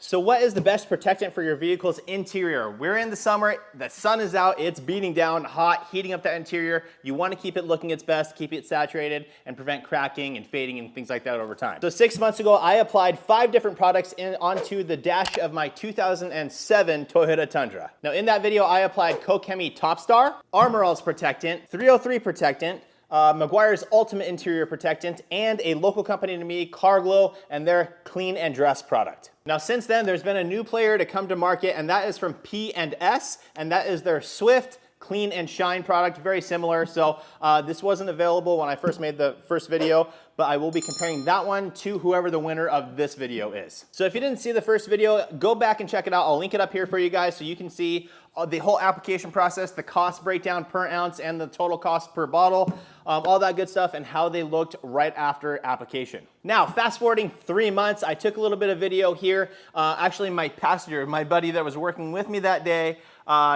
So what is the best protectant for your vehicle's interior? We're in the summer, the sun is out, it's beating down, hot, heating up that interior. You want to keep it looking its best, keep it saturated, and prevent cracking and fading and things like that over time. So 6 months ago, I applied 5 different products onto the dash of my 2007 Toyota Tundra. Now in that video, I applied Koch Chemie Top Star, Armor All's Protectant, 303 Protectant, Meguiar's Ultimate Interior Protectant, and a local company to me, Carglaw, and their Clean and Dress product. Now since then, there's been a new player to come to market, and that is from P&S, and that is their Swift Clean and Shine product, very similar. So this wasn't available when I first made the first video, but I will be comparing that one to whoever the winner of this video is. So if you didn't see the first video, go back and check it out. I'll link it up here for you guys so you can see the whole application process, the cost breakdown per ounce and the total cost per bottle, all that good stuff, and how they looked right after application. Now, fast forwarding 3 months, I took a little bit of video here. Actually, my passenger, my buddy that was working with me that day,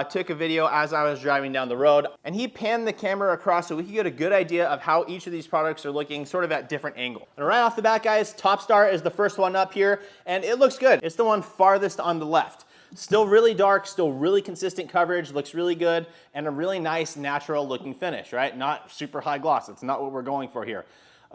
took a video as I was driving down the road, and he panned the camera across so we could get a good idea of how each of these products are looking sort of at different angles. And right off the bat, guys, Top Star is the first one up here, and it looks good. It's the one farthest on the left. Still really dark, still really consistent coverage, looks really good, and a really nice natural looking finish, right? Not super high gloss, it's not what we're going for here.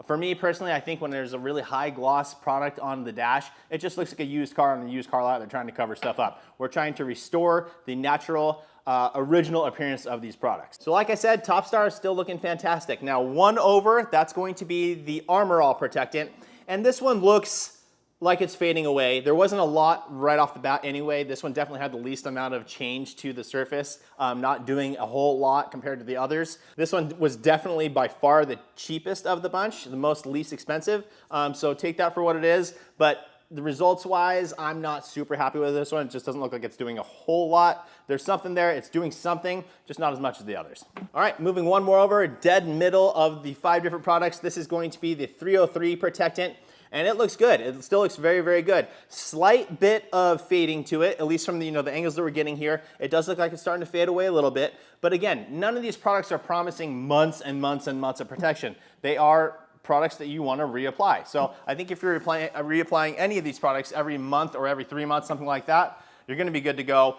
For me personally, I think when there's a really high gloss product on the dash, it just looks like a used car on a used car lot. They're trying to cover stuff up. We're trying to restore the natural, original appearance of these products. So like I said, Top Star is still looking fantastic. Now one over, that's going to be the Armor All Protectant, and this one looks like it's fading away. There wasn't a lot right off the bat anyway. This one definitely had the least amount of change to the surface, not doing a whole lot compared to the others. This one was definitely by far the cheapest of the bunch, the most least expensive. So take that for what it is, but the results wise, I'm not super happy with this one. It just doesn't look like it's doing a whole lot. There's something there, it's doing something, just not as much as the others. All right, moving one more over, dead middle of the 5 different products. This is going to be the 303 Protectant. And it looks good. It still looks very, very good. Slight bit of fading to it, at least from the, the angles that we're getting here. It does look like it's starting to fade away a little bit. But again, none of these products are promising months and months and months of protection. They are products that you want to reapply. So I think if you're reapplying any of these products every month or every 3 months, something like that, you're going to be good to go.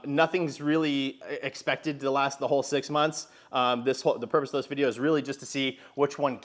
Nothing's really expected to last the whole 6 months. The purpose of this video is really just to see which one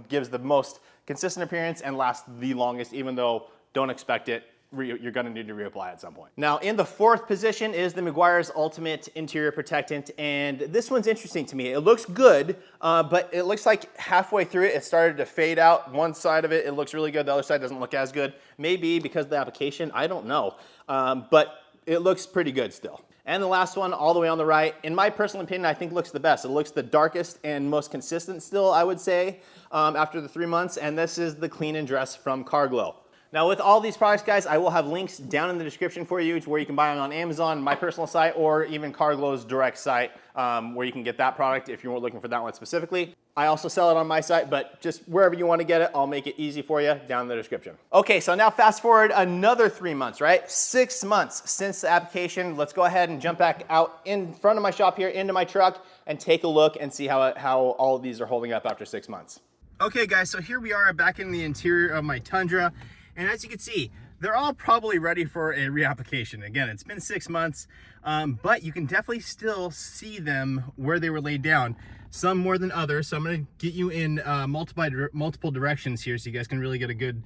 gives the most consistent appearance and lasts the longest, even though don't expect it. You're going to need to reapply at some point. Now, in the 4th position is the Meguiar's Ultimate Interior Protectant, and this one's interesting to me. It looks good, but it looks like halfway through it, it started to fade out. One side of it looks really good. The other side doesn't look as good. Maybe because of the application, I don't know. But it looks pretty good still. And the last one, all the way on the right, in my personal opinion, I think looks the best. It looks the darkest and most consistent still, I would say, after the 3 months, and this is the Clean and Dress from Carglaw. Now with all these products, guys, I will have links down in the description for you to where you can buy them on Amazon, my personal site, or even Carglaw's direct site, where you can get that product if you weren't looking for that one specifically. I also sell it on my site, but just wherever you want to get it, I'll make it easy for you down in the description. Okay, so now fast forward another 3 months, right? 6 months since the application. Let's go ahead and jump back out in front of my shop here into my truck and take a look and see how all of these are holding up after 6 months. Okay guys, so here we are back in the interior of my Tundra. And as you can see, they're all probably ready for a reapplication. Again, it's been 6 months, but you can definitely still see them where they were laid down. Some more than others, so I'm gonna get you in multiple directions here so you guys can really get a good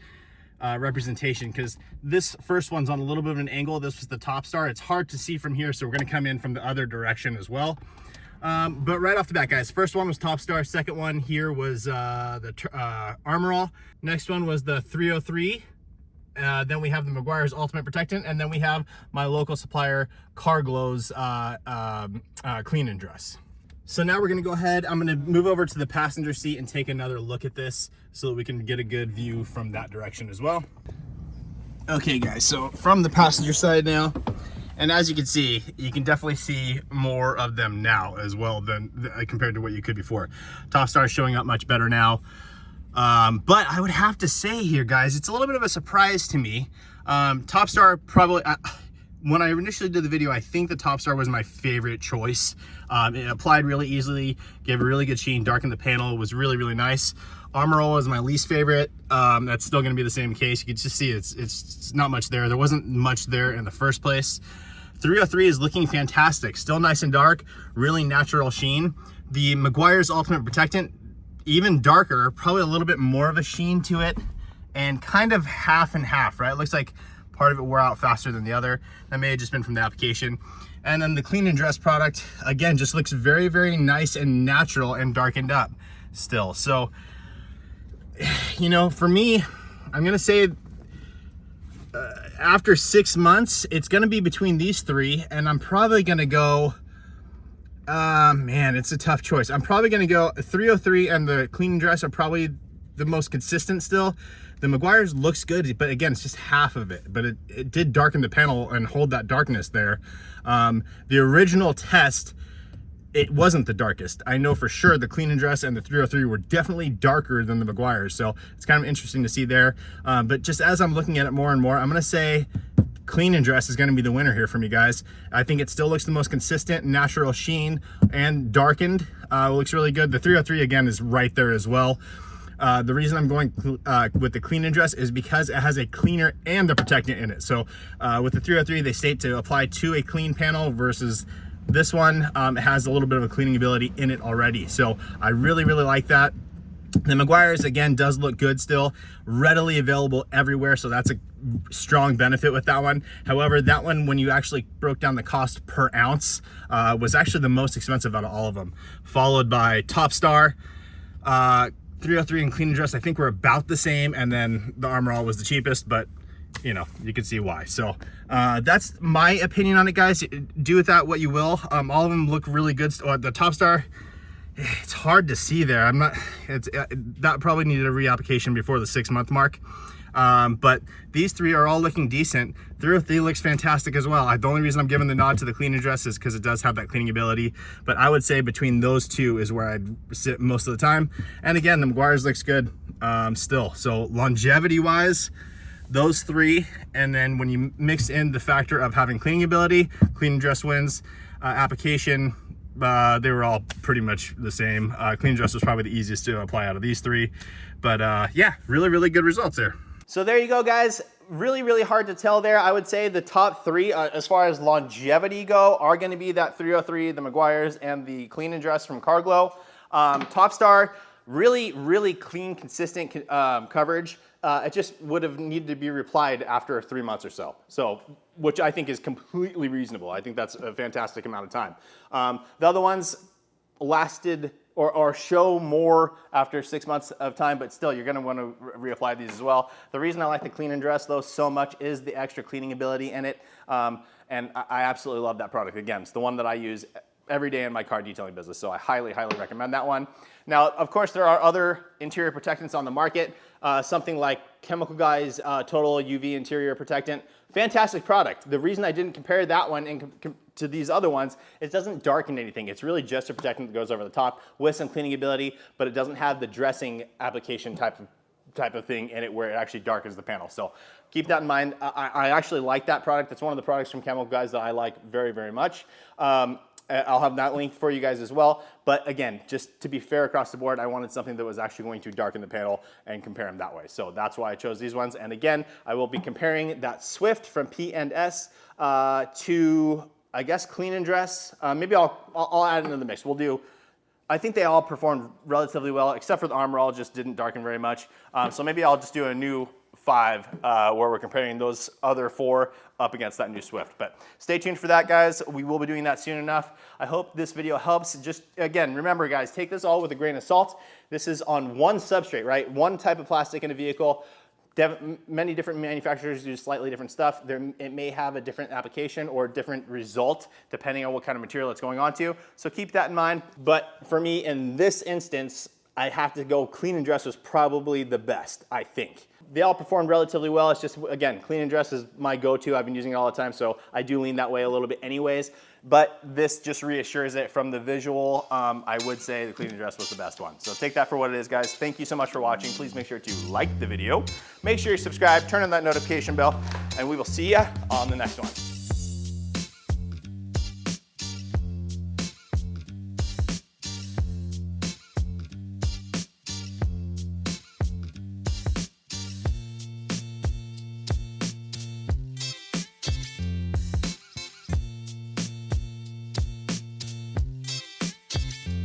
representation, because this first one's on a little bit of an angle. This was the Top Star. It's hard to see from here, so we're gonna come in from the other direction as well. But right off the bat, guys, first one was Top Star. Second one here was the Armor All. Next one was the 303. Then we have the Meguiar's Ultimate Protectant, and then we have my local supplier Carglaw's Clean and Dress. So now we're gonna go ahead, I'm gonna move over to the passenger seat and take another look at this so that we can get a good view from that direction as well. Okay guys, so from the passenger side now, and as you can see, you can definitely see more of them now as well than compared to what you could before. Top Star is showing up much better now. But I would have to say here, guys, it's a little bit of a surprise to me. Top Star probably, when I initially did the video, I think the Top Star was my favorite choice. It applied really easily, gave a really good sheen, darkened the panel, was really, really nice. Armor All is my least favorite. That's still gonna be the same case. You can just see it's not much there. There wasn't much there in the first place. 303 is looking fantastic. Still nice and dark, really natural sheen. The Meguiar's Ultimate Protectant, even darker, probably a little bit more of a sheen to it, and kind of half and half, right? It looks like part of it wore out faster than the other. That may have just been from the application. And then the Clean and Dress product, again, just looks very, very nice and natural and darkened up still. So, you know, for me, I'm gonna say after 6 months, it's gonna be between these three, and I'm probably gonna go, man, it's a tough choice. I'm probably gonna go 303 and the Clean and Dress are probably the most consistent still. The Meguiar's looks good, but again, it's just half of it, but it did darken the panel and hold that darkness there. The original test, it wasn't the darkest. I know for sure the Clean and Dress and the 303 were definitely darker than the Meguiar's, so it's kind of interesting to see there. But just as I'm looking at it more and more, I'm gonna say Clean and Dress is gonna be the winner here from you guys. I think it still looks the most consistent, natural sheen, and darkened. Looks really good. The 303, again, is right there as well. The reason I'm going with the Clean and Dress is because it has a cleaner and the protectant in it. So with the 303, they state to apply to a clean panel versus this one, it has a little bit of a cleaning ability in it already. So I really, really like that. The Meguiar's, again, does look good still, readily available everywhere, so that's a strong benefit with that one. However, that one, when you actually broke down the cost per ounce, was actually the most expensive out of all of them, followed by Top Star. 303 and Clean and Dress, I think, were about the same, and then the Armor All was the cheapest, but you know, you can see why. So that's my opinion on it, guys. Do with that what you will. All of them look really good. The Top Star, it's hard to see there. That probably needed a reapplication before the 6 month mark. But these three are all looking decent. 303 looks fantastic as well. The only reason I'm giving the nod to the Clean and Dress is because it does have that cleaning ability. But I would say between those two is where I'd sit most of the time. And again, the Meguiar's looks good still. So longevity wise, those three, and then when you mix in the factor of having cleaning ability, Clean and Dress wins. Application, they were all pretty much the same. Clean and Dress was probably the easiest to apply out of these three. But yeah, really, really good results there. So there you go, guys. Really, really hard to tell there. I would say the top three, as far as longevity go, are going to be that 303, the Meguiar's, and the Clean and Dress from Carglaw. Top Star, really, really clean, consistent coverage. It just would have needed to be replied after 3 months or so. So, which I think is completely reasonable. I think that's a fantastic amount of time. The other ones lasted or show more after 6 months of time, but still you're gonna wanna reapply these as well. The reason I like the Clean and Dress though so much is the extra cleaning ability in it. And I absolutely love that product. Again, it's the one that I use every day in my car detailing business, so I highly, highly recommend that one. Now, of course, there are other interior protectants on the market, something like Chemical Guy's Total UV Interior Protectant. Fantastic product. The reason I didn't compare that one to these other ones, it doesn't darken anything. It's really just a protectant that goes over the top with some cleaning ability, but it doesn't have the dressing application type of thing in it where it actually darkens the panel. So keep that in mind. I actually like that product. It's one of the products from Chemical Guys that I like very, very much. I'll have that link for you guys as well. But again, just to be fair across the board, I wanted something that was actually going to darken the panel and compare them that way. So that's why I chose these ones. And again, I will be comparing that Swift from P&S to, I guess, Clean and Dress. Maybe I'll add into the mix. We'll do, I think they all performed relatively well, except for the Armor All just didn't darken very much. So maybe I'll just do a new 5 where we're comparing those other 4 up against that new Swift. But stay tuned for that, guys. We will be doing that soon enough. I hope this video helps. Just again, remember, guys, take this all with a grain of salt. This is on one substrate, right? One type of plastic in a vehicle. Many different manufacturers do slightly different stuff. It may have a different application or different result depending on what kind of material it's going on to. So keep that in mind. But for me, in this instance, I have to go Clean and Dress was probably the best, I think. They all performed relatively well. It's just, again, Clean and Dress is my go-to. I've been using it all the time, so I do lean that way a little bit anyways. But this just reassures it from the visual. I would say the Clean and Dress was the best one. So take that for what it is, guys. Thank you so much for watching. Please make sure to like the video. Make sure you subscribe, turn on that notification bell, and we will see you on the next one.